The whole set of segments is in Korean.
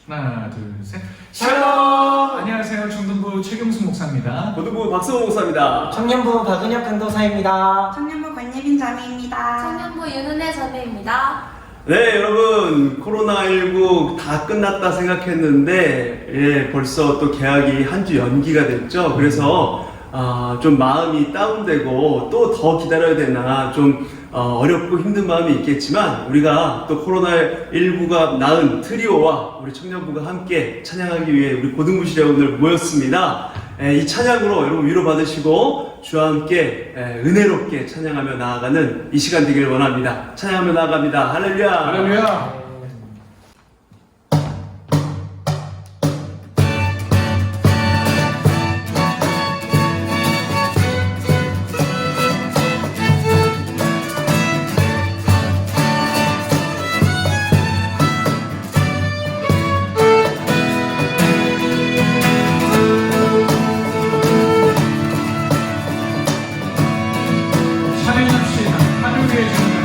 하나, 둘, 셋. 샬롬! 안녕하세요. 중등부 최경수 목사입니다. 고등부 박성호 목사입니다. 청년부 박은혁 간도사입니다. 청년부 권예빈 자매입니다. 청년부 윤은혜 자매입니다. 네, 여러분, 코로나19 다 끝났다 생각했는데, 벌써 또 개학이 한 주 연기가 됐죠. 그래서, 좀 마음이 다운되고, 또 더 기다려야 되나, 좀, 어렵고 힘든 마음이 있겠지만, 우리가 또 코로나19가 낳은 트리오와 우리 청년부가 함께 찬양하기 위해 우리 고등부실에 오늘 모였습니다. 이 찬양으로 여러분 위로받으시고, 주와 함께 은혜롭게 찬양하며 나아가는 이 시간 되기를 원합니다. 찬양하며 나아갑니다. 할렐루야! 할렐루야! 찬양합시다. 하늘 위에 주는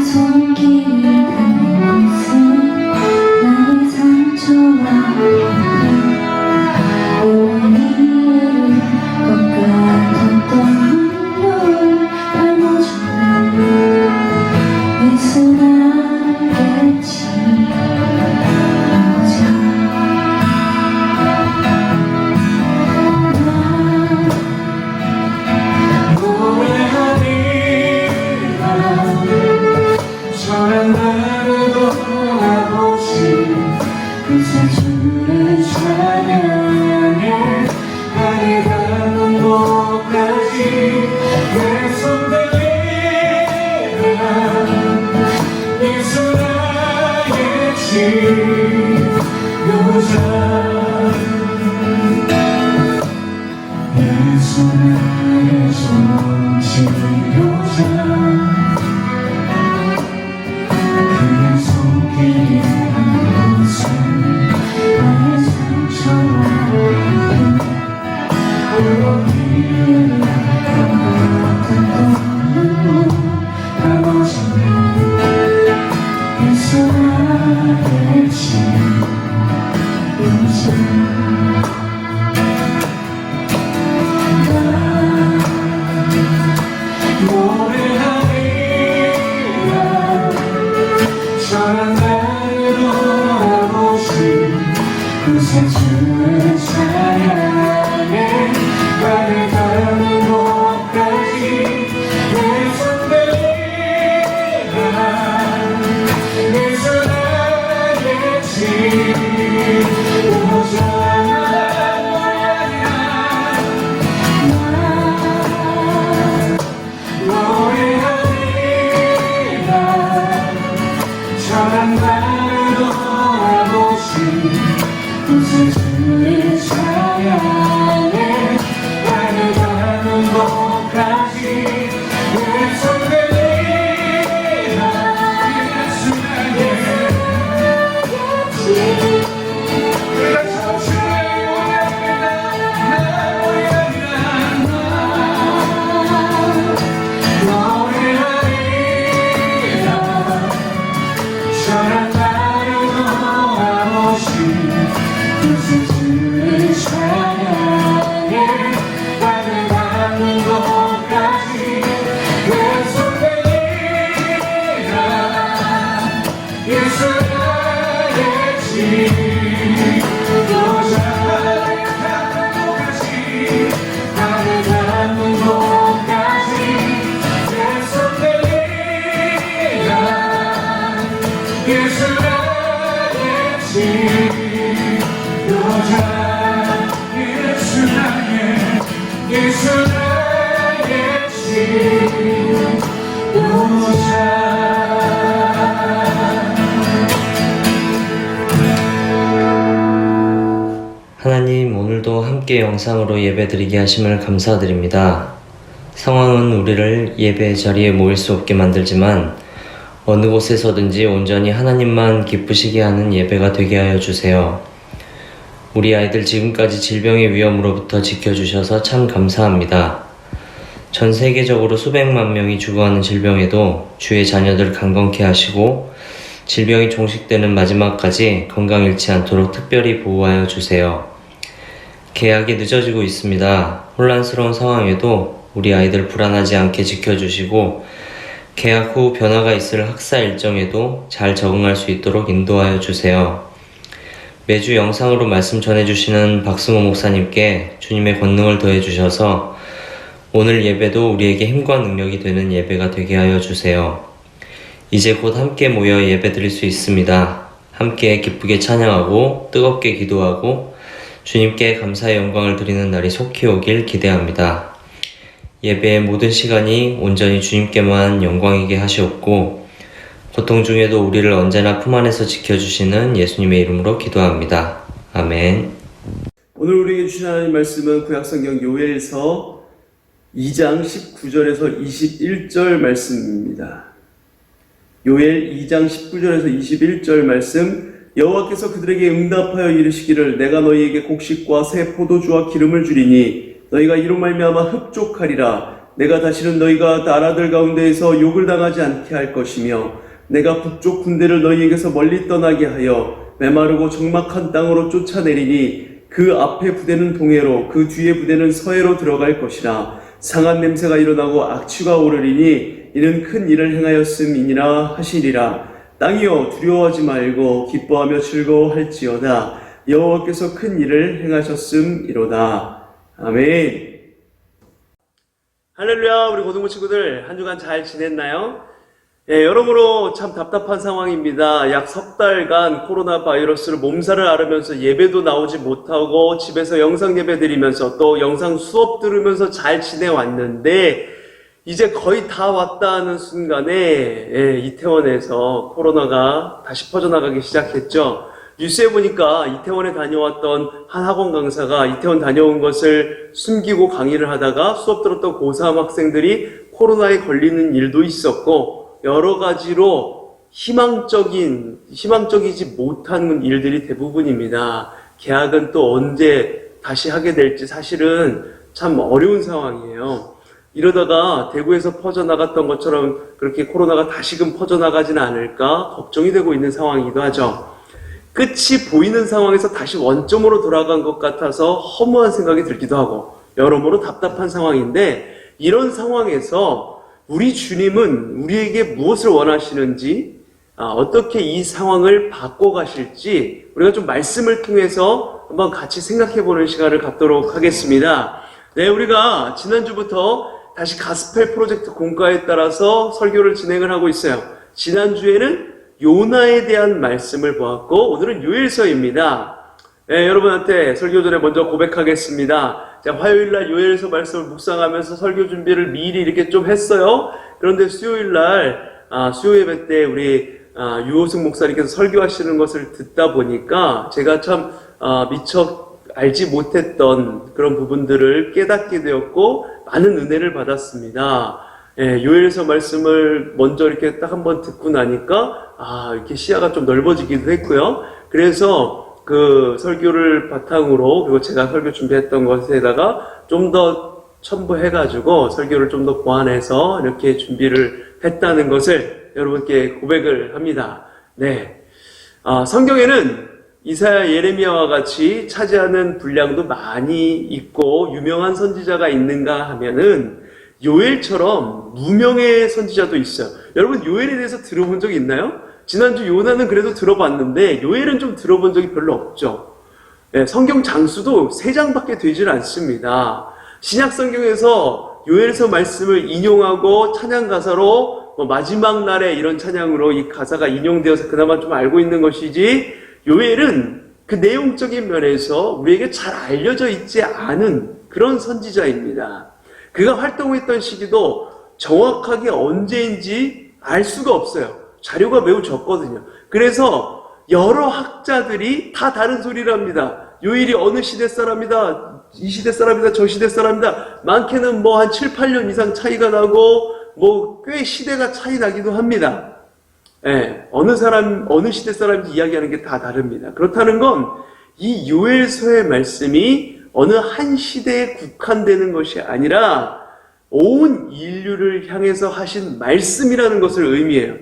손길 예수 나의 정치료자 그의 손길이란 것은 나의 상처와 우리를 같은 눈물 나머지는 예수 나의 치료자 노래하리라 저런 나를 돌아보신 그새 주의 찬양에 나를 닮은 곳까지 내 손 들리라 예수 나의 치료자 저런 나를 돌아보신 그새 주의 찬양에 나를 닮은 곳까지 내 손 들리라 예수 나의 그래서 주의 원합니다 나 원합니다 노래하리라 저런 나를 돌아보신 그새 주의 찬양에 나를 닮은 곳까지 내 손 들리라 예수 나의 치료자 나를 닮은 곳까지 내 손 들리라 예수 나의 치료자 예수 나의 치료자 하나님, 오늘도 함께 영상으로 예배드리게 하심을 감사드립니다. 상황은 우리를 예배의 자리에 모일 수 없게 만들지만 어느 곳에서든지 온전히 하나님만 기쁘시게 하는 예배가 되게 하여 주세요. 우리 아이들 지금까지 질병의 위험으로부터 지켜주셔서 참 감사합니다. 전 세계적으로 수백만 명이 죽어가는 질병에도 주의 자녀들 강건케 하시고 질병이 종식되는 마지막까지 건강 잃지 않도록 특별히 보호하여 주세요. 계약이 늦어지고 있습니다. 혼란스러운 상황에도 우리 아이들 불안하지 않게 지켜주시고 계약 후 변화가 있을 학사 일정에도 잘 적응할 수 있도록 인도하여 주세요. 매주 영상으로 말씀 전해주시는 박승호 목사님께 주님의 권능을 더해주셔서 오늘 예배도 우리에게 힘과 능력이 되는 예배가 되게 하여 주세요. 이제 곧 함께 모여 예배 드릴 수 있습니다. 함께 기쁘게 찬양하고 뜨겁게 기도하고 주님께 감사의 영광을 드리는 날이 속히 오길 기대합니다. 예배의 모든 시간이 온전히 주님께만 영광이게 하시옵고 고통 중에도 우리를 언제나 품 안에서 지켜주시는 예수님의 이름으로 기도합니다. 아멘. 오늘 우리에게 주신 하나님 말씀은 구약성경 요엘서 2장 19절에서 21절 말씀입니다. 요엘 2장 19절에서 21절 말씀, 여호와께서 그들에게 응답하여 이르시기를 내가 너희에게 곡식과 새 포도주와 기름을 주리니 너희가 이로 말미암아 흡족하리라. 내가 다시는 너희가 나라들 가운데에서 욕을 당하지 않게 할 것이며 내가 북쪽 군대를 너희에게서 멀리 떠나게 하여 메마르고 적막한 땅으로 쫓아내리니 그 앞에 부대는 동해로 그 뒤에 부대는 서해로 들어갈 것이라. 상한 냄새가 일어나고 악취가 오르리니 이는 큰 일을 행하였음이니라 하시리라. 땅이여 두려워하지 말고 기뻐하며 즐거워할지어다. 여호와께서 큰 일을 행하셨음이로다. 아멘. 할렐루야. 우리 고등부 친구들 한 주간 잘 지냈나요? 여러모로 참 답답한 상황입니다. 약 석 달간 코로나 바이러스를 몸살을 앓으면서 예배도 나오지 못하고 집에서 영상 예배 드리면서 또 영상 수업 들으면서 잘 지내왔는데 이제 거의 다 왔다 하는 순간에 이태원에서 코로나가 다시 퍼져나가기 시작했죠. 뉴스에 보니까 이태원에 다녀왔던 한 학원 강사가 이태원 다녀온 것을 숨기고 강의를 하다가 수업 들었던 고3 학생들이 코로나에 걸리는 일도 있었고, 여러 가지로 희망적이지 못한 일들이 대부분입니다. 개학은 또 언제 다시 하게 될지 사실은 참 어려운 상황이에요. 이러다가 대구에서 퍼져나갔던 것처럼 그렇게 코로나가 다시금 퍼져나가지는 않을까 걱정이 되고 있는 상황이기도 하죠. 끝이 보이는 상황에서 다시 원점으로 돌아간 것 같아서 허무한 생각이 들기도 하고 여러모로 답답한 상황인데, 이런 상황에서 우리 주님은 우리에게 무엇을 원하시는지, 어떻게 이 상황을 바꿔가실지 우리가 좀 말씀을 통해서 한번 같이 생각해보는 시간을 갖도록 하겠습니다. 네, 우리가 지난주부터 다시 가스펠 프로젝트 공과에 따라서 설교를 진행을 하고 있어요. 지난주에는 요나에 대한 말씀을 보았고, 오늘은 요엘서입니다. 네, 여러분한테 설교 전에 먼저 고백하겠습니다. 제가 화요일날 요엘서 말씀을 묵상하면서 설교 준비를 미리 이렇게 좀 했어요. 그런데 수요일날 수요 예배 때 우리 유호승 목사님께서 설교하시는 것을 듣다 보니까 제가 참 미처 알지 못했던 그런 부분들을 깨닫게 되었고 많은 은혜를 받았습니다. 예, 요엘서 말씀을 먼저 이렇게 딱 한번 듣고 나니까 이렇게 시야가 좀 넓어지기도 했고요. 그래서 그 설교를 바탕으로, 그리고 제가 설교 준비했던 것에다가 좀 더 첨부해가지고 설교를 좀 더 보완해서 이렇게 준비를 했다는 것을 여러분께 고백을 합니다. 네, 성경에는 이사야, 예레미야와 같이 차지하는 분량도 많이 있고 유명한 선지자가 있는가 하면은 요엘처럼 무명의 선지자도 있어요. 여러분, 요엘에 대해서 들어본 적이 있나요? 지난주 요나는 그래도 들어봤는데 요엘은 좀 들어본 적이 별로 없죠. 네, 성경 장수도 3장밖에 되질 않습니다. 신약 성경에서 요엘서 말씀을 인용하고 찬양 가사로 마지막 날에 이런 찬양으로 이 가사가 인용되어서 그나마 좀 알고 있는 것이지, 요엘은 그 내용적인 면에서 우리에게 잘 알려져 있지 않은 그런 선지자입니다. 그가 활동했던 시기도 정확하게 언제인지 알 수가 없어요. 자료가 매우 적거든요. 그래서 여러 학자들이 다 다른 소리를 합니다. 요엘이 어느 시대 사람이다, 이 시대 사람이다, 저 시대 사람이다. 많게는 한 7, 8년 이상 차이가 나고 꽤 시대가 차이 나기도 합니다. 예, 어느 시대 사람인지 이야기하는 게 다 다릅니다. 그렇다는 건 이 요엘서의 말씀이 어느 한 시대에 국한되는 것이 아니라 온 인류를 향해서 하신 말씀이라는 것을 의미해요.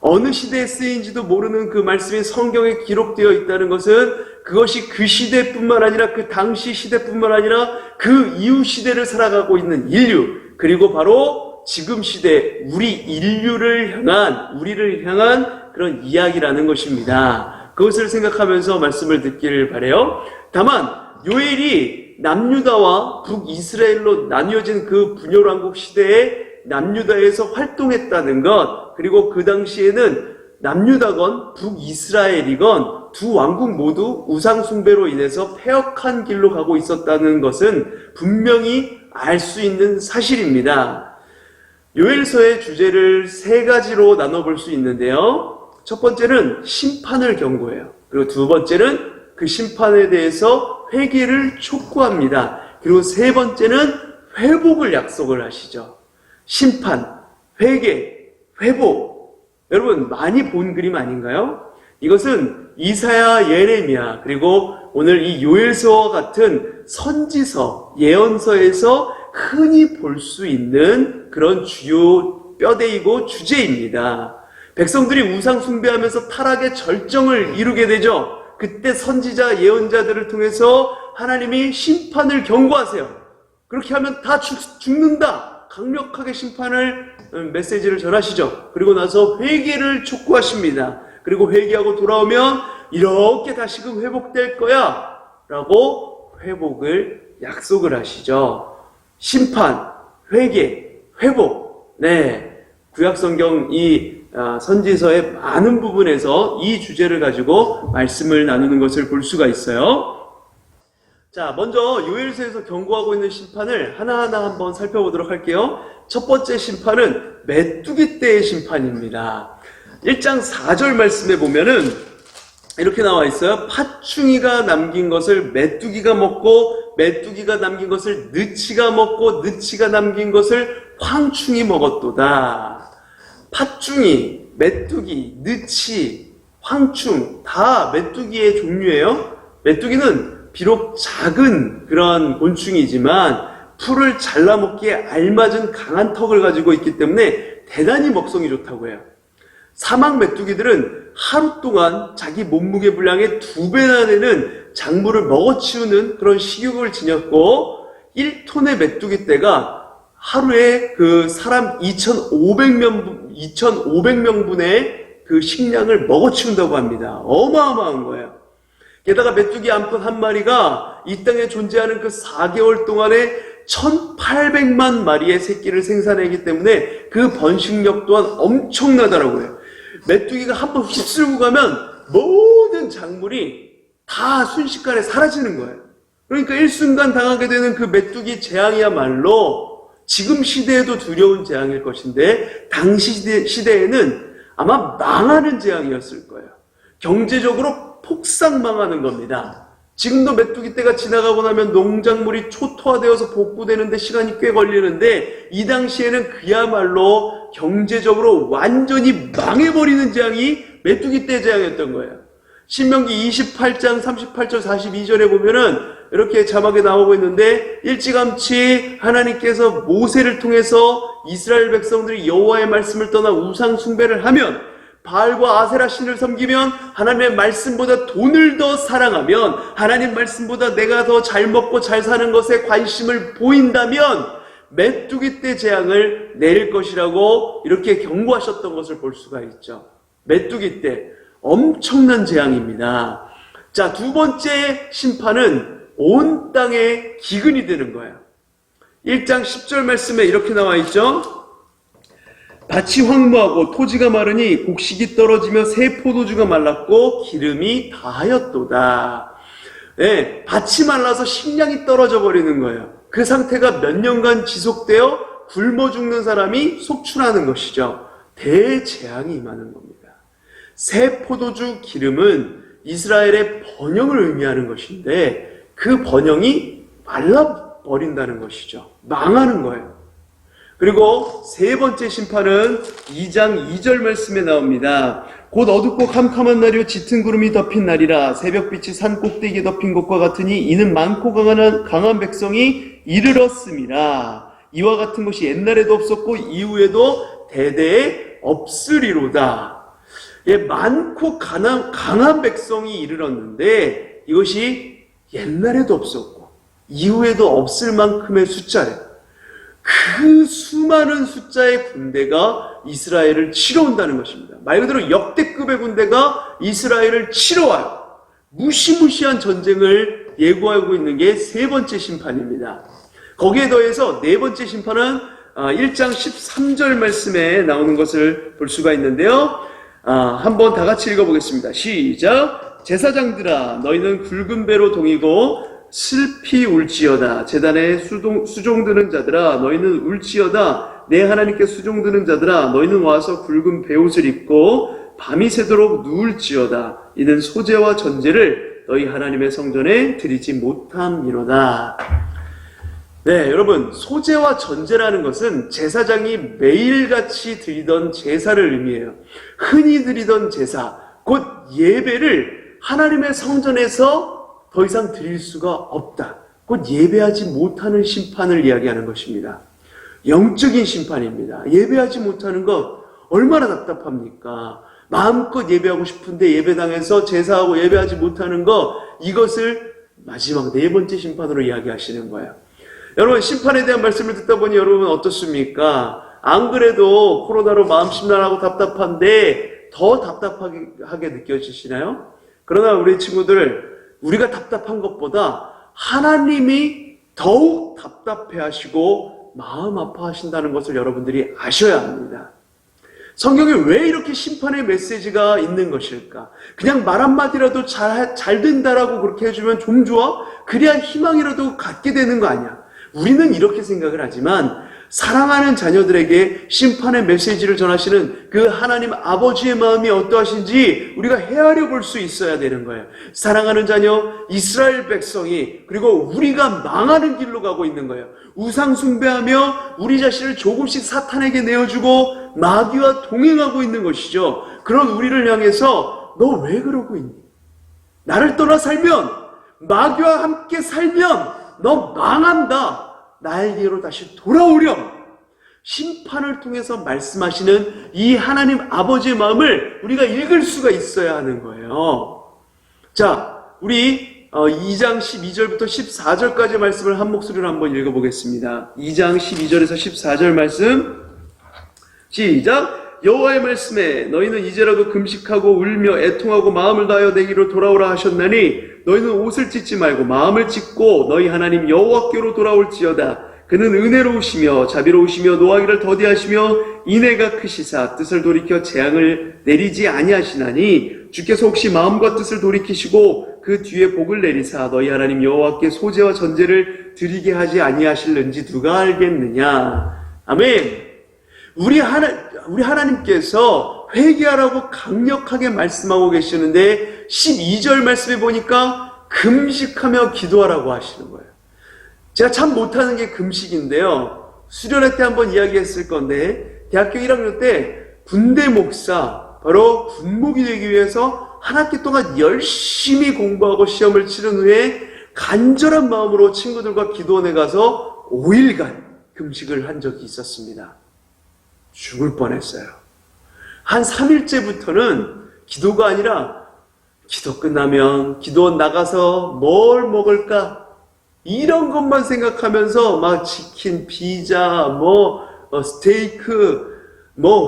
어느 시대에 쓰인지도 모르는 그 말씀이 성경에 기록되어 있다는 것은 그것이 그 시대뿐만 아니라 그 당시 시대뿐만 아니라 그 이후 시대를 살아가고 있는 인류, 그리고 바로 지금 시대 우리를 향한 그런 이야기라는 것입니다. 그것을 생각하면서 말씀을 듣기를 바라요. 다만 요엘이 남유다와 북이스라엘로 나뉘어진 그 분열왕국 시대에 남유다에서 활동했다는 것, 그리고 그 당시에는 남유다건 북이스라엘이건 두 왕국 모두 우상숭배로 인해서 패역한 길로 가고 있었다는 것은 분명히 알 수 있는 사실입니다. 요엘서의 주제를 3가지로 나눠볼 수 있는데요. 첫 번째는 심판을 경고해요. 그리고 두 번째는 그 심판에 대해서 회개를 촉구합니다. 그리고 3번째는 회복을 약속을 하시죠. 심판, 회개, 회복. 여러분, 많이 본 그림 아닌가요? 이것은 이사야, 예레미야, 그리고 오늘 이 요엘서와 같은 선지서, 예언서에서 흔히 볼 수 있는 그런 주요 뼈대이고 주제입니다. 백성들이 우상 숭배하면서 타락의 절정을 이루게 되죠. 그때 선지자, 예언자들을 통해서 하나님이 심판을 경고하세요. 그렇게 하면 다 죽는다. 강력하게 심판을 메시지를 전하시죠. 그리고 나서 회개를 촉구하십니다. 그리고 회개하고 돌아오면 이렇게 다시금 회복될 거야 라고 회복을 약속을 하시죠. 심판, 회개, 회복. 네, 구약성경 이 선지서의 많은 부분에서 이 주제를 가지고 말씀을 나누는 것을 볼 수가 있어요. 자, 먼저 요엘서에서 경고하고 있는 심판을 하나하나 한번 살펴보도록 할게요. 첫 번째 심판은 메뚜기 떼의 심판입니다. 1장 4절 말씀에 보면은 이렇게 나와 있어요. 팥충이가 남긴 것을 메뚜기가 먹고 메뚜기가 남긴 것을 느치가 먹고 느치가 남긴 것을 황충이 먹었도다. 팥충이, 메뚜기, 느치, 황충 다 메뚜기의 종류예요. 메뚜기는 비록 작은 그런 곤충이지만 풀을 잘라먹기에 알맞은 강한 턱을 가지고 있기 때문에 대단히 먹성이 좋다고 해요. 사막 메뚜기들은 하루 동안 자기 몸무게 분량의 2배나 되는 작물을 먹어치우는 그런 식욕을 지녔고 1톤의 메뚜기 떼가 하루에 그 사람 2,500명분의 그 식량을 먹어치운다고 합니다. 어마어마한 거예요. 게다가 메뚜기 암컷 한 마리가 이 땅에 존재하는 그 4개월 동안에 1,800만 마리의 새끼를 생산하기 때문에 그 번식력 또한 엄청나다라고 해요. 메뚜기가 한번 휩쓸고 가면 모든 작물이 다 순식간에 사라지는 거예요. 그러니까 일순간 당하게 되는 그 메뚜기 재앙이야말로 지금 시대에도 두려운 재앙일 것인데 당시 시대에는 아마 망하는 재앙이었을 거예요. 경제적으로 폭삭 망하는 겁니다. 지금도 메뚜기 때가 지나가고 나면 농작물이 초토화되어서 복구되는데 시간이 꽤 걸리는데 이 당시에는 그야말로 경제적으로 완전히 망해버리는 재앙이 메뚜기 때 재앙이었던 거예요. 신명기 28장 38절 42절에 보면은 이렇게 자막에 나오고 있는데 일찌감치 하나님께서 모세를 통해서 이스라엘 백성들이 여호와의 말씀을 떠나 우상 숭배를 하면 바알과 아세라 신을 섬기면 하나님의 말씀보다 돈을 더 사랑하면 하나님 말씀보다 내가 더 잘 먹고 잘 사는 것에 관심을 보인다면 메뚜기 떼 재앙을 내릴 것이라고 이렇게 경고하셨던 것을 볼 수가 있죠. 메뚜기 떼 엄청난 재앙입니다. 자, 두 번째 심판은 온 땅에 기근이 되는 거예요. 1장 10절 말씀에 이렇게 나와 있죠. 밭이 황무하고 토지가 마르니 곡식이 떨어지며 새 포도주가 말랐고 기름이 다하였도다. 네, 밭이 말라서 식량이 떨어져 버리는 거예요. 그 상태가 몇 년간 지속되어 굶어 죽는 사람이 속출하는 것이죠. 대재앙이 임하는 겁니다. 새 포도주 기름은 이스라엘의 번영을 의미하는 것인데 그 번영이 말라버린다는 것이죠. 망하는 거예요. 그리고 세 번째 심판은 2장 2절 말씀에 나옵니다. 곧 어둡고 캄캄한 날이요 짙은 구름이 덮인 날이라 새벽빛이 산 꼭대기에 덮인 것과 같으니 이는 많고 강한 백성이 이르렀음이라. 이와 같은 것이 옛날에도 없었고 이후에도 대대에 없으리로다. 예, 많고 강한 백성이 이르렀는데 이것이 옛날에도 없었고 이후에도 없을 만큼의 숫자래요. 그 수많은 숫자의 군대가 이스라엘을 치러 온다는 것입니다. 말 그대로 역대급의 군대가 이스라엘을 치러 와요. 무시무시한 전쟁을 예고하고 있는 게 세 번째 심판입니다. 거기에 더해서 네 번째 심판은 1장 13절 말씀에 나오는 것을 볼 수가 있는데요. 한번 다 같이 읽어보겠습니다. 시작! 제사장들아 너희는 굵은 배로 동이고 슬피 울지어다. 제단에 수종드는 자들아 너희는 울지어다. 내 하나님께 수종드는 자들아 너희는 와서 굵은 베옷을 입고 밤이 새도록 누울지어다. 이는 소제와 전제를 너희 하나님의 성전에 드리지 못함이로다. 네, 여러분, 소제와 전제라는 것은 제사장이 매일같이 드리던 제사를 의미해요. 흔히 드리던 제사, 곧 예배를 하나님의 성전에서 더 이상 드릴 수가 없다. 곧 예배하지 못하는 심판을 이야기하는 것입니다. 영적인 심판입니다. 예배하지 못하는 것 얼마나 답답합니까? 마음껏 예배하고 싶은데 예배당에서 제사하고 예배하지 못하는 것, 이것을 마지막 네 번째 심판으로 이야기하시는 거예요. 여러분, 심판에 대한 말씀을 듣다 보니 여러분 어떻습니까? 안 그래도 코로나로 마음 심란하고 답답한데 더 답답하게 느껴지시나요? 그러나 우리 친구들, 우리가 답답한 것보다 하나님이 더욱 답답해하시고 마음 아파하신다는 것을 여러분들이 아셔야 합니다. 성경에 왜 이렇게 심판의 메시지가 있는 것일까? 그냥 말 한마디라도 잘 된다라고 그렇게 해주면 좀 좋아? 그래야 희망이라도 갖게 되는 거 아니야? 우리는 이렇게 생각을 하지만 사랑하는 자녀들에게 심판의 메시지를 전하시는 그 하나님 아버지의 마음이 어떠하신지 우리가 헤아려 볼 수 있어야 되는 거예요. 사랑하는 자녀, 이스라엘 백성이, 그리고 우리가 망하는 길로 가고 있는 거예요. 우상 숭배하며 우리 자신을 조금씩 사탄에게 내어주고 마귀와 동행하고 있는 것이죠. 그런 우리를 향해서 너 왜 그러고 있니? 나를 떠나 살면, 마귀와 함께 살면 너 망한다. 나에게로 다시 돌아오렴. 심판을 통해서 말씀하시는 이 하나님 아버지의 마음을 우리가 읽을 수가 있어야 하는 거예요. 자, 우리 2장 12절부터 14절까지 말씀을 한 목소리로 한번 읽어보겠습니다. 2장 12절에서 14절 말씀 시작. 여호와의 말씀에 너희는 이제라도 금식하고 울며 애통하고 마음을 다하여 내게로 돌아오라 하셨나니 너희는 옷을 찢지 말고 마음을 찢고 너희 하나님 여호와께로 돌아올지어다. 그는 은혜로우시며 자비로우시며 노하기를 더디하시며 인애가 크시사 뜻을 돌이켜 재앙을 내리지 아니하시나니 주께서 혹시 마음과 뜻을 돌이키시고 그 뒤에 복을 내리사 너희 하나님 여호와께 소제와 전제를 드리게 하지 아니하실는지 누가 알겠느냐. 아멘. 우리 하나님께서 회개하라고 강력하게 말씀하고 계시는데 12절 말씀에 보니까 금식하며 기도하라고 하시는 거예요. 제가 참 못하는 게 금식인데요. 수련회 때 한번 이야기했을 건데 대학교 1학년 때 군대 목사, 바로 군목이 되기 위해서 한 학기 동안 열심히 공부하고 시험을 치른 후에 간절한 마음으로 친구들과 기도원에 가서 5일간 금식을 한 적이 있었습니다. 죽을 뻔했어요. 한 3일째부터는 기도가 아니라 기도 끝나면 기도원 나가서 뭘 먹을까? 이런 것만 생각하면서 막 치킨, 피자, 스테이크,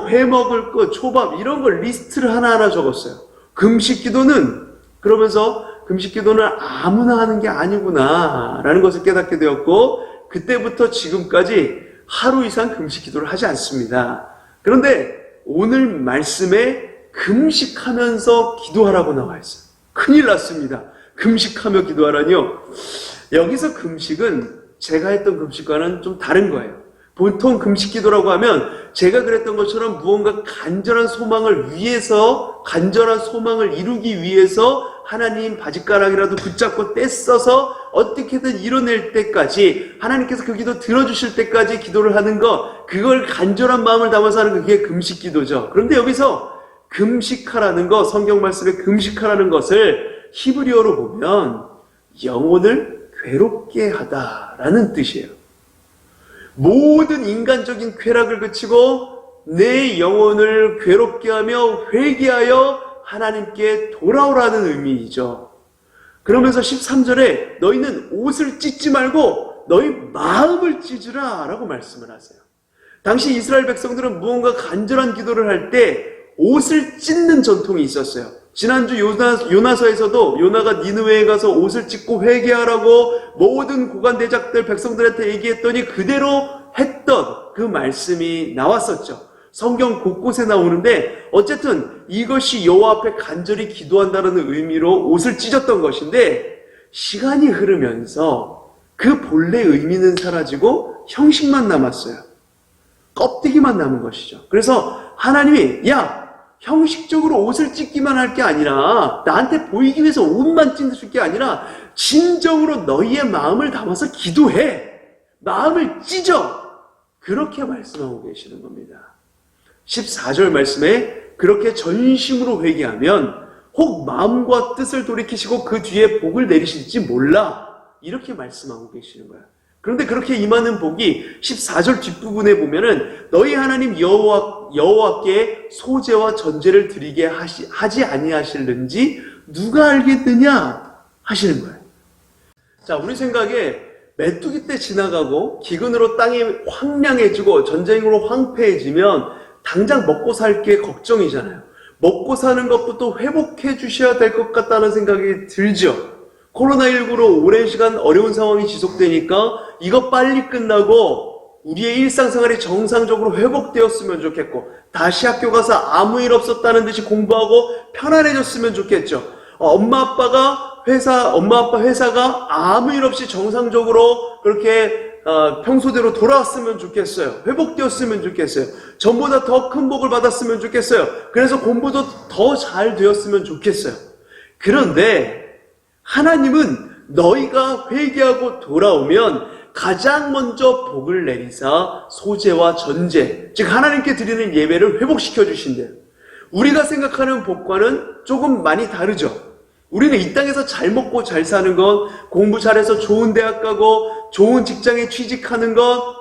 회 먹을 거, 초밥 이런 걸 리스트를 하나하나 적었어요. 금식 기도는 그러면서 금식 기도는 아무나 하는 게 아니구나 라는 것을 깨닫게 되었고 그때부터 지금까지 하루 이상 금식 기도를 하지 않습니다. 그런데 오늘 말씀에 금식하면서 기도하라고 나와 있어요. 큰일 났습니다. 금식하며 기도하라니요. 여기서 금식은 제가 했던 금식과는 좀 다른 거예요. 보통 금식 기도라고 하면 제가 그랬던 것처럼 무언가 간절한 소망을 이루기 위해서 하나님 바짓가락이라도 붙잡고 떼써서 어떻게든 이뤄낼 때까지, 하나님께서 그 기도 들어주실 때까지 기도를 하는 것, 그걸 간절한 마음을 담아서 하는 그게 금식 기도죠. 그런데 여기서 금식하라는 것, 성경 말씀에 금식하라는 것을 히브리어로 보면 영혼을 괴롭게 하다라는 뜻이에요. 모든 인간적인 쾌락을 그치고 내 영혼을 괴롭게 하며 회개하여 하나님께 돌아오라는 의미이죠. 그러면서 13절에 너희는 옷을 찢지 말고 너희 마음을 찢으라 라고 말씀을 하세요. 당시 이스라엘 백성들은 무언가 간절한 기도를 할 때 옷을 찢는 전통이 있었어요. 지난주 요나서에서도 요나가 니느웨에 가서 옷을 찢고 회개하라고 모든 고관 대작들 백성들한테 얘기했더니 그대로 했던 그 말씀이 나왔었죠. 성경 곳곳에 나오는데 어쨌든 이것이 여호와 앞에 간절히 기도한다는 의미로 옷을 찢었던 것인데 시간이 흐르면서 그 본래 의미는 사라지고 형식만 남았어요. 껍데기만 남은 것이죠. 그래서 하나님이 형식적으로 옷을 찢기만 할 게 아니라 나한테 보이기 위해서 옷만 찢을 게 아니라 진정으로 너희의 마음을 담아서 기도해. 마음을 찢어. 그렇게 말씀하고 계시는 겁니다. 14절 말씀에 그렇게 전심으로 회개하면 혹 마음과 뜻을 돌이키시고 그 뒤에 복을 내리실지 몰라. 이렇게 말씀하고 계시는 거야. 그런데 그렇게 임하는 복이 14절 뒷부분에 보면은 너희 하나님 여호와께 소제와 전제를 드리게 하지 아니하실는지 누가 알겠느냐 하시는 거예요. 자, 우리 생각에 메뚜기 때 지나가고 기근으로 땅이 황량해지고 전쟁으로 황폐해지면 당장 먹고 살 게 걱정이잖아요. 먹고 사는 것부터 회복해 주셔야 될 것 같다는 생각이 들죠. 코로나19로 오랜 시간 어려운 상황이 지속되니까 이거 빨리 끝나고 우리의 일상생활이 정상적으로 회복되었으면 좋겠고 다시 학교 가서 아무 일 없었다는 듯이 공부하고 편안해졌으면 좋겠죠. 엄마 아빠 회사가 아무 일 없이 정상적으로 그렇게 평소대로 돌아왔으면 좋겠어요. 회복되었으면 좋겠어요. 전보다 더 큰 복을 받았으면 좋겠어요. 그래서 공부도 더 잘 되었으면 좋겠어요. 그런데 하나님은 너희가 회개하고 돌아오면 가장 먼저 복을 내리사 소재와 전제, 즉 하나님께 드리는 예배를 회복시켜 주신대요. 우리가 생각하는 복과는 조금 많이 다르죠. 우리는 이 땅에서 잘 먹고 잘 사는 것, 공부 잘해서 좋은 대학 가고 좋은 직장에 취직하는 것,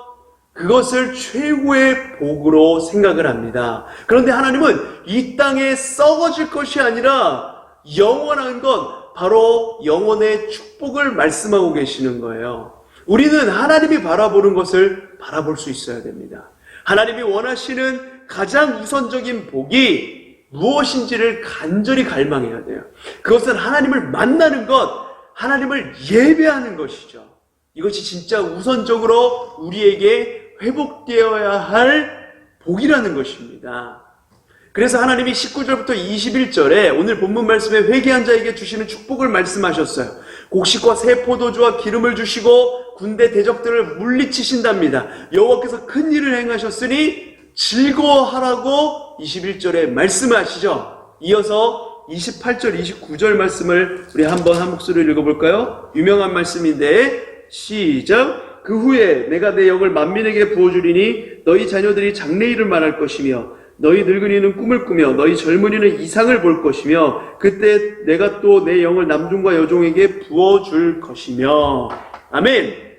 그것을 최고의 복으로 생각을 합니다. 그런데 하나님은 이 땅에 썩어질 것이 아니라 영원한 것, 바로 영원의 축복을 말씀하고 계시는 거예요. 우리는 하나님이 바라보는 것을 바라볼 수 있어야 됩니다. 하나님이 원하시는 가장 우선적인 복이 무엇인지를 간절히 갈망해야 돼요. 그것은 하나님을 만나는 것, 하나님을 예배하는 것이죠. 이것이 진짜 우선적으로 우리에게 회복되어야 할 복이라는 것입니다. 그래서 하나님이 19절부터 21절에 오늘 본문 말씀에 회개한 자에게 주시는 축복을 말씀하셨어요. 곡식과 새 포도주와 기름을 주시고 군대 대적들을 물리치신답니다. 여호와께서 큰 일을 행하셨으니 즐거워하라고 21절에 말씀하시죠. 이어서 28절, 29절 말씀을 우리 한번 한 목소리로 읽어볼까요? 유명한 말씀인데 시작! 그 후에 내가 내 영을 만민에게 부어주리니 너희 자녀들이 장래일을 말할 것이며 너희 늙은이는 꿈을 꾸며 너희 젊은이는 이상을 볼 것이며 그때 내가 또 내 영을 남종과 여종에게 부어줄 것이며 아멘.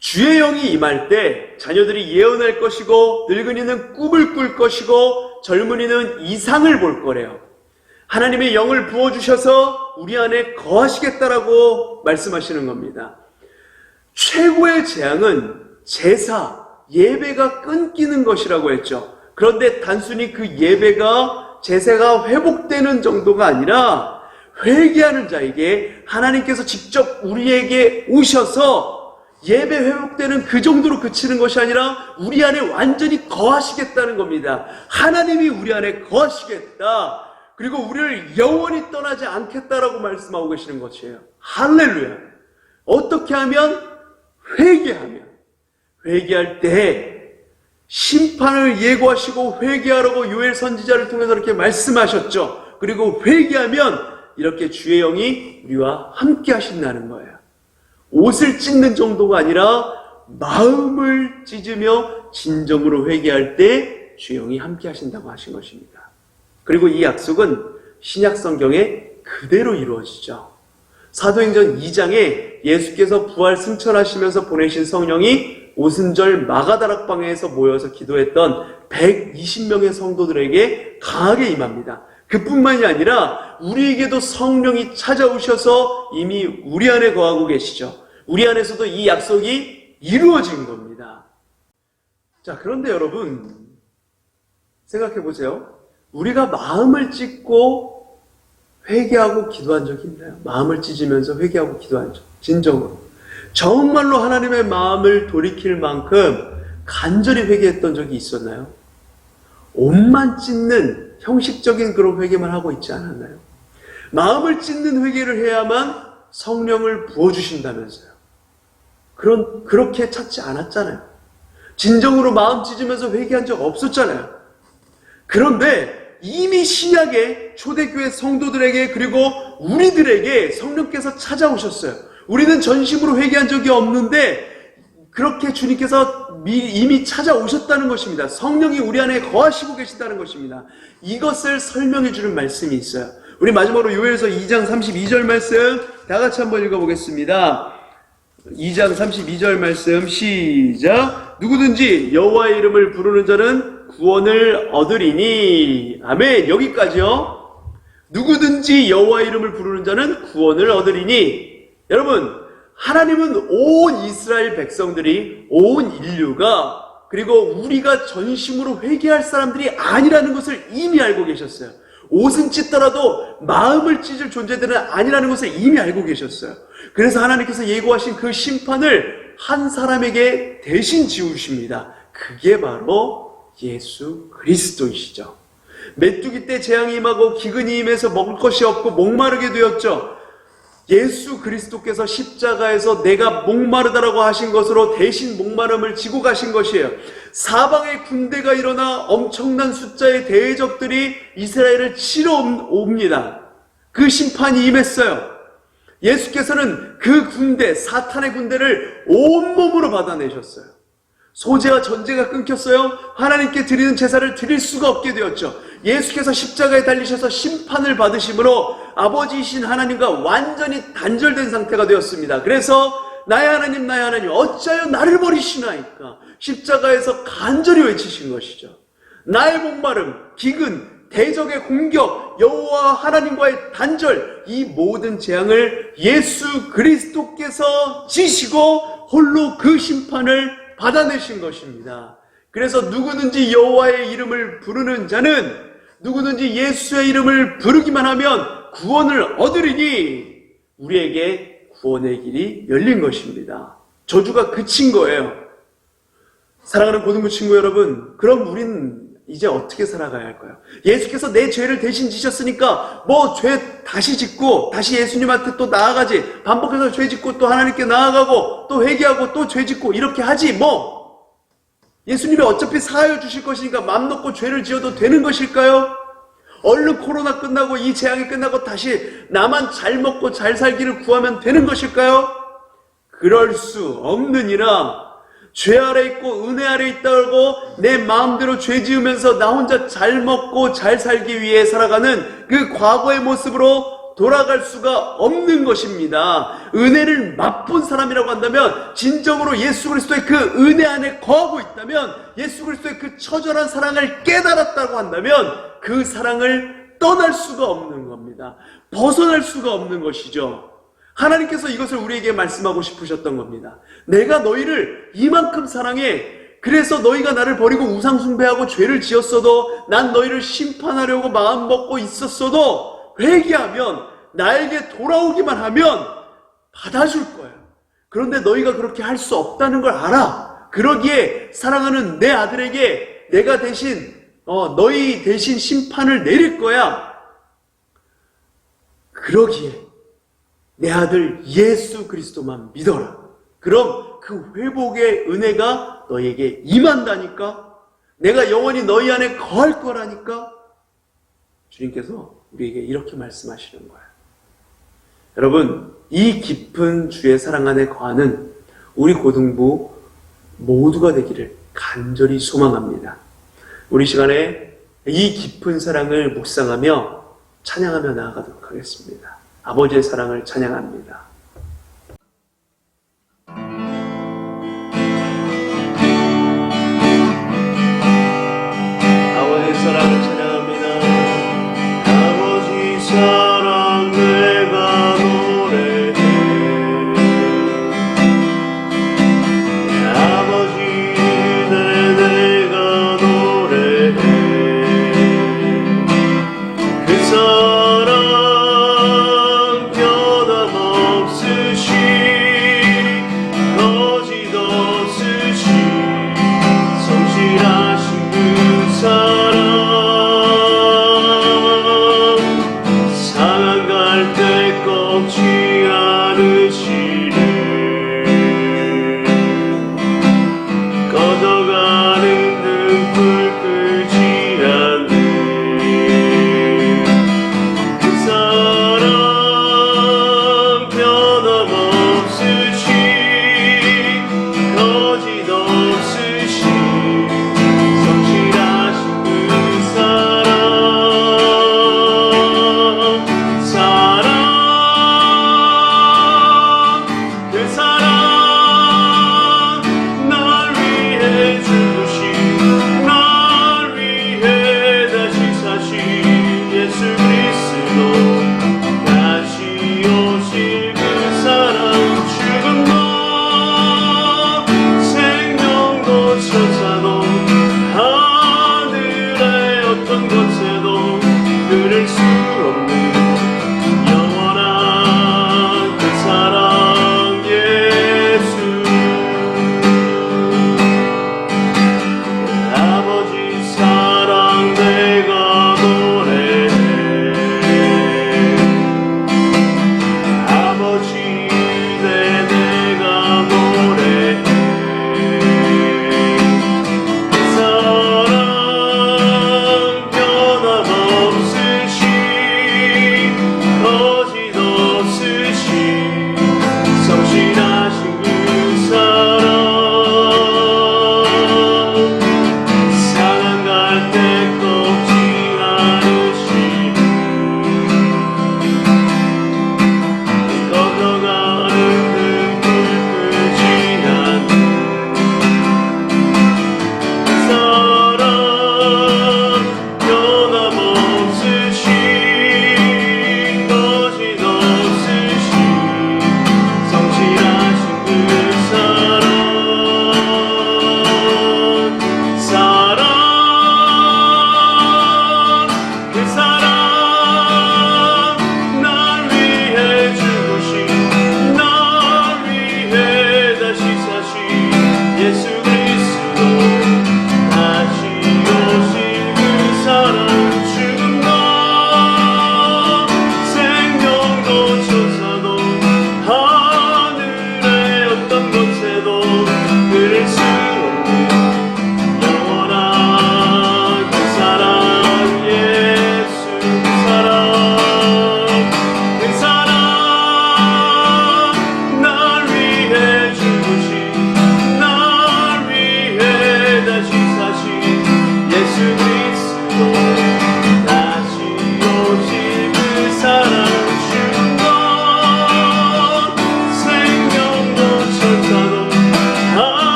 주의 영이 임할 때 자녀들이 예언할 것이고 늙은이는 꿈을 꿀 것이고 젊은이는 이상을 볼 거래요. 하나님의 영을 부어주셔서 우리 안에 거하시겠다라고 말씀하시는 겁니다. 최고의 재앙은 제사, 예배가 끊기는 것이라고 했죠. 그런데 단순히 그 예배가, 제사가 회복되는 정도가 아니라 회개하는 자에게 하나님께서 직접 우리에게 오셔서 예배 회복되는 그 정도로 그치는 것이 아니라 우리 안에 완전히 거하시겠다는 겁니다. 하나님이 우리 안에 거하시겠다. 그리고 우리를 영원히 떠나지 않겠다라고 말씀하고 계시는 것이에요. 할렐루야. 어떻게 하면? 회개하면. 회개할 때 심판을 예고하시고 회개하라고 요엘 선지자를 통해서 이렇게 말씀하셨죠. 그리고 회개하면 이렇게 주의 영이 우리와 함께 하신다는 거예요. 옷을 찢는 정도가 아니라 마음을 찢으며 진정으로 회개할 때 주의 영이 함께 하신다고 하신 것입니다. 그리고 이 약속은 신약 성경에 그대로 이루어지죠. 사도행전 2장에 예수께서 부활 승천하시면서 보내신 성령이 오순절 마가다락방에서 모여서 기도했던 120명의 성도들에게 강하게 임합니다. 그뿐만이 아니라 우리에게도 성령이 찾아오셔서 이미 우리 안에 거하고 계시죠. 우리 안에서도 이 약속이 이루어진 겁니다. 자, 그런데 여러분 생각해 보세요. 우리가 마음을 찢고 회개하고 기도한 적이 있나요? 마음을 찢으면서 회개하고 기도한 적, 진정으로 정말로 하나님의 마음을 돌이킬 만큼 간절히 회개했던 적이 있었나요? 옷만 찢는 형식적인 그런 회개만 하고 있지 않았나요? 마음을 찢는 회개를 해야만 성령을 부어주신다면서요. 그렇게 찾지 않았잖아요. 진정으로 마음 찢으면서 회개한 적 없었잖아요. 그런데 이미 신약의 초대교회 성도들에게 그리고 우리들에게 성령께서 찾아오셨어요. 우리는 전심으로 회개한 적이 없는데 그렇게 주님께서 이미 찾아오셨다는 것입니다. 성령이 우리 안에 거하시고 계신다는 것입니다. 이것을 설명해 주는 말씀이 있어요. 우리 마지막으로 요엘서 2장 32절 말씀 다 같이 한번 읽어보겠습니다. 2장 32절 말씀 시작. 누구든지 여호와의 이름을 부르는 자는 구원을 얻으리니. 아멘. 여기까지요. 누구든지 여호와의 이름을 부르는 자는 구원을 얻으리니. 여러분, 하나님은 온 이스라엘 백성들이, 온 인류가, 그리고 우리가 전심으로 회개할 사람들이 아니라는 것을 이미 알고 계셨어요. 옷은 찢더라도 마음을 찢을 존재들은 아니라는 것을 이미 알고 계셨어요. 그래서 하나님께서 예고하신 그 심판을 한 사람에게 대신 지우십니다. 그게 바로 예수 그리스도이시죠. 메뚜기 때 재앙이 임하고 기근이 임해서 먹을 것이 없고 목마르게 되었죠. 예수 그리스도께서 십자가에서 내가 목마르다라고 하신 것으로 대신 목마름을 지고 가신 것이에요. 사방에 군대가 일어나 엄청난 숫자의 대적들이 이스라엘을 치러 옵니다. 그 심판이 임했어요. 예수께서는 그 군대, 사탄의 군대를 온몸으로 받아내셨어요. 소재와 전제가 끊겼어요. 하나님께 드리는 제사를 드릴 수가 없게 되었죠. 예수께서 십자가에 달리셔서 심판을 받으심으로 아버지이신 하나님과 완전히 단절된 상태가 되었습니다. 그래서 나의 하나님 어찌하여 나를 버리시나이까 십자가에서 간절히 외치신 것이죠. 나의 목마름, 기근, 대적의 공격, 여호와 하나님과의 단절, 이 모든 재앙을 예수 그리스도께서 지시고 홀로 그 심판을 받아내신 것입니다. 그래서 누구든지 여호와의 이름을 부르는 자는, 누구든지 예수의 이름을 부르기만 하면 구원을 얻으리니 우리에게 구원의 길이 열린 것입니다. 저주가 그친 거예요. 사랑하는 고등부 친구 여러분, 그럼 우린 이제 어떻게 살아가야 할까요? 예수께서 내 죄를 대신 지셨으니까 뭐 죄 다시 짓고 다시 예수님한테 또 나아가지, 반복해서 죄 짓고 또 하나님께 나아가고 또 회개하고 또 죄 짓고 이렇게 하지 뭐. 예수님이 어차피 사하여 주실 것이니까 맘 놓고 죄를 지어도 되는 것일까요? 얼른 코로나 끝나고 이 재앙이 끝나고 다시 나만 잘 먹고 잘 살기를 구하면 되는 것일까요? 그럴 수 없느니라. 죄 아래 있고 은혜 아래 있다고 내 마음대로 죄 지으면서 나 혼자 잘 먹고 잘 살기 위해 살아가는 그 과거의 모습으로 돌아갈 수가 없는 것입니다. 은혜를 맛본 사람이라고 한다면, 진정으로 예수 그리스도의 그 은혜 안에 거하고 있다면, 예수 그리스도의 그 처절한 사랑을 깨달았다고 한다면 그 사랑을 떠날 수가 없는 겁니다. 벗어날 수가 없는 것이죠. 하나님께서 이것을 우리에게 말씀하고 싶으셨던 겁니다. 내가 너희를 이만큼 사랑해. 그래서 너희가 나를 버리고 우상 숭배하고 죄를 지었어도, 난 너희를 심판하려고 마음 먹고 있었어도 회개하면, 나에게 돌아오기만 하면 받아줄 거야. 그런데 너희가 그렇게 할 수 없다는 걸 알아. 그러기에 사랑하는 내 아들에게 내가 대신 너희 대신 심판을 내릴 거야. 그러기에 내 아들 예수 그리스도만 믿어라. 그럼 그 회복의 은혜가 너희에게 임한다니까. 내가 영원히 너희 안에 거할 거라니까. 주님께서 우리에게 이렇게 말씀하시는 거야. 여러분, 이 깊은 주의 사랑 안에 거하는 우리 고등부 모두가 되기를 간절히 소망합니다. 우리 시간에 이 깊은 사랑을 묵상하며 찬양하며 나아가도록 하겠습니다. 아버지의 사랑을 찬양합니다. 아버지의 사랑을 찬양합니다. 아버지 사랑 내가 노래해. 아버지 내가 노래해. 그 사랑 변함없이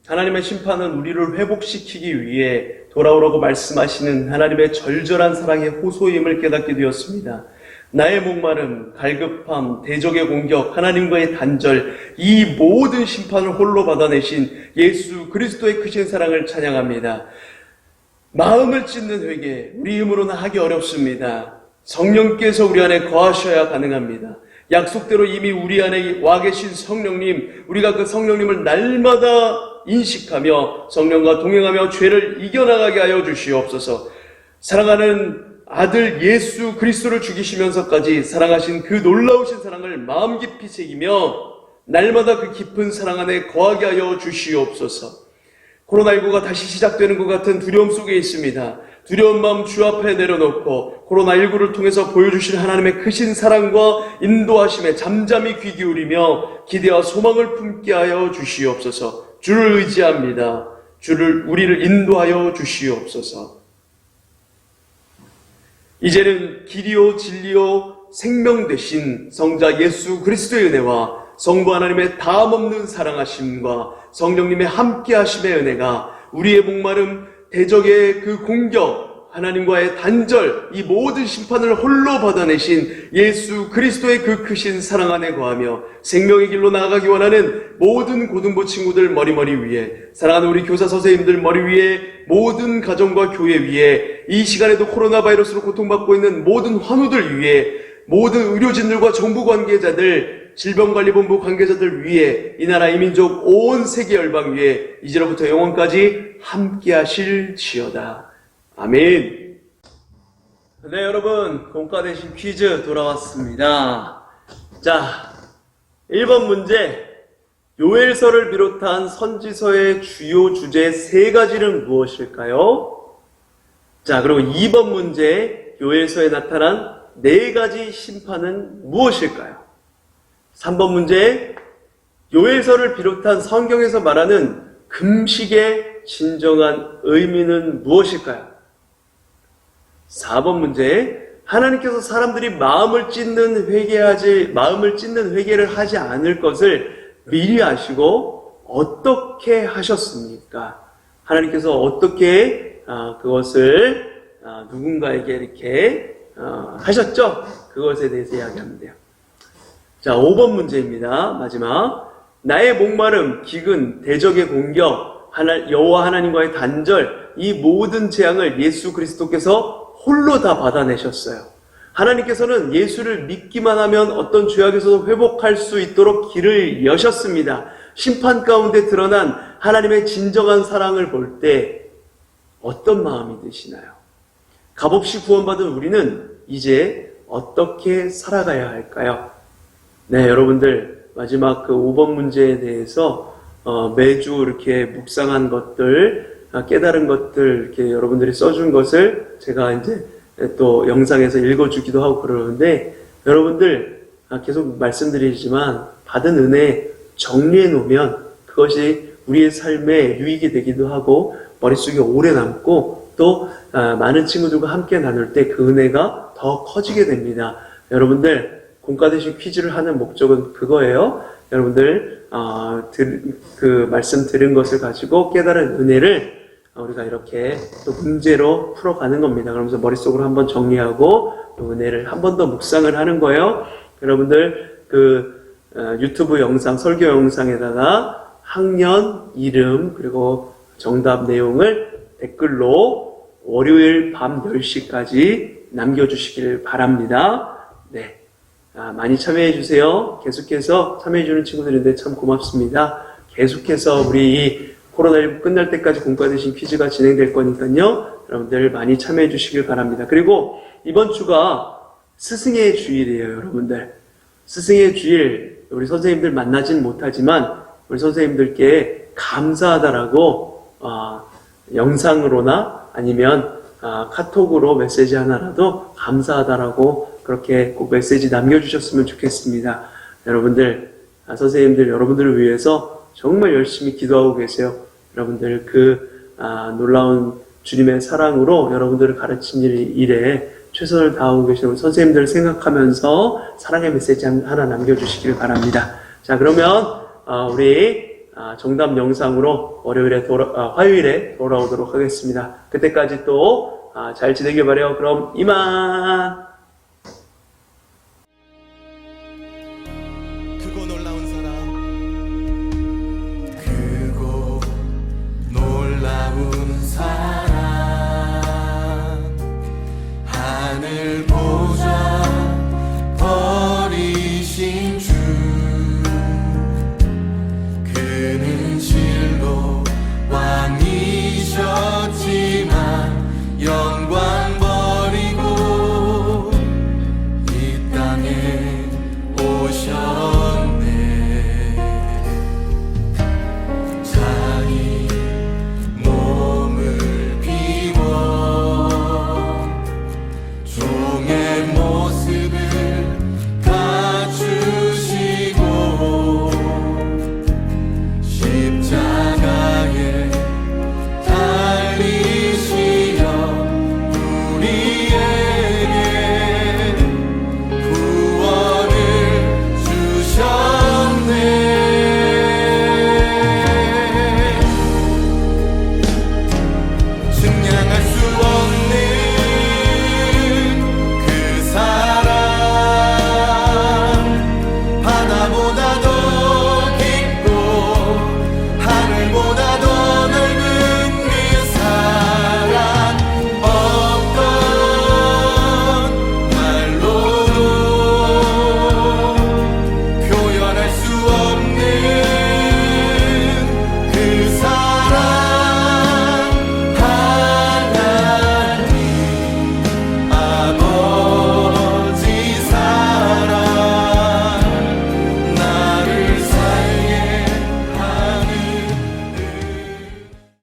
하나님의 심판은 우리를 회복시키기 위해 돌아오라고 말씀하시는 하나님의 절절한 사랑의 호소임을 깨닫게 되었습니다. 나의 목마름, 갈급함, 대적의 공격, 하나님과의 단절, 이 모든 심판을 홀로 받아내신 예수 그리스도의 크신 사랑을 찬양합니다. 마음을 찢는 회개, 우리 힘으로는 하기 어렵습니다. 성령께서 우리 안에 거하셔야 가능합니다. 약속대로 이미 우리 안에 와 계신 성령님, 우리가 그 성령님을 날마다 인식하며 성령과 동행하며 죄를 이겨나가게 하여 주시옵소서. 사랑하는 아들 예수 그리스도를 죽이시면서까지 사랑하신 그 놀라우신 사랑을 마음 깊이 새기며 날마다 그 깊은 사랑 안에 거하게 하여 주시옵소서. 코로나19가 다시 시작되는 것 같은 두려움 속에 있습니다. 두려운 마음 주 앞에 내려놓고 코로나19를 통해서 보여주신 하나님의 크신 사랑과 인도하심에 잠잠히 귀 기울이며 기대와 소망을 품게 하여 주시옵소서. 주를 의지합니다. 우리를 인도하여 주시옵소서. 이제는 길이요 진리요 생명 되신 성자 예수 그리스도의 은혜와 성부 하나님의 다함없는 사랑하심과 성령님의 함께하심의 은혜가 우리의 목마름, 대적의 그 공격, 하나님과의 단절, 이 모든 심판을 홀로 받아내신 예수 그리스도의 그 크신 사랑 안에 거하며 생명의 길로 나아가기 원하는 모든 고등부 친구들 머리 위에, 사랑하는 우리 교사 선생님들 머리 위에, 모든 가정과 교회 위에, 이 시간에도 코로나 바이러스로 고통받고 있는 모든 환우들 위에, 모든 의료진들과 정부 관계자들, 질병관리본부 관계자들 위에, 이 나라 이민족 온 세계 열방 위에 이제로부터 영원까지 함께 하실지어다. 아멘. 네, 여러분, 공과 대신 퀴즈 돌아왔습니다. 자, 1번 문제. 요엘서를 비롯한 선지서의 주요 주제 3가지는 무엇일까요? 자, 그리고 2번 문제. 요엘서에 나타난 4가지 심판은 무엇일까요? 3번 문제. 요엘서를 비롯한 성경에서 말하는 금식의 진정한 의미는 무엇일까요? 4번 문제. 하나님께서 사람들이 마음을 찢는 회개를 하지 않을 것을 미리 아시고 어떻게 하셨습니까? 하나님께서 어떻게 그것을 누군가에게 이렇게 하셨죠? 그것에 대해서 이야기하면 돼요. 자, 5번 문제입니다. 마지막. 나의 목마름, 기근, 대적의 공격, 여호와 하나님과의 단절, 이 모든 재앙을 예수 그리스도께서 홀로 다 받아내셨어요. 하나님께서는 예수를 믿기만 하면 어떤 죄악에서도 회복할 수 있도록 길을 여셨습니다. 심판 가운데 드러난 하나님의 진정한 사랑을 볼 때 어떤 마음이 드시나요? 값없이 구원받은 우리는 이제 어떻게 살아가야 할까요? 네, 여러분들, 마지막 그 5번 문제에 대해서 매주 이렇게 묵상한 것들, 깨달은 것들, 이렇게 여러분들이 써준 것을 제가 이제 또 영상에서 읽어주기도 하고 그러는데, 여러분들 계속 말씀드리지만 받은 은혜 정리해 놓으면 그것이 우리의 삶에 유익이 되기도 하고 머릿속에 오래 남고 또 많은 친구들과 함께 나눌 때 그 은혜가 더 커지게 됩니다. 여러분들, 공과 대신 퀴즈를 하는 목적은 그거예요. 여러분들 그 말씀 들은 것을 가지고 깨달은 은혜를 우리가 이렇게 또 문제로 풀어가는 겁니다. 그러면서 머릿속으로 한번 정리하고 또 은혜를 한 번 더 묵상을 하는 거예요. 여러분들 그 유튜브 영상, 설교 영상에다가 학년, 이름, 그리고 정답 내용을 댓글로 월요일 밤 10시까지 남겨주시길 바랍니다. 네. 많이 참여해 주세요. 계속해서 참여해 주는 친구들인데 참 고맙습니다. 계속해서 우리 이 코로나19 끝날 때까지 공과 대신 퀴즈가 진행될 거니까요. 여러분들 많이 참여해 주시길 바랍니다. 그리고 이번 주가 스승의 주일이에요, 여러분들. 스승의 주일, 우리 선생님들 만나진 못하지만 우리 선생님들께 감사하다라고 영상으로나 아니면 카톡으로 메시지 하나라도 감사하다라고 그렇게 꼭 메시지 남겨주셨으면 좋겠습니다. 여러분들, 선생님들 여러분들을 위해서 정말 열심히 기도하고 계세요. 여러분들 그 놀라운 주님의 사랑으로 여러분들을 가르친 일에 최선을 다하고 계시는 선생님들을 생각하면서 사랑의 메시지 하나 남겨주시길 바랍니다. 자, 그러면 우리 정답 영상으로 화요일에 돌아오도록 하겠습니다. 그때까지 또 잘 지내길 바래요. 그럼 이만.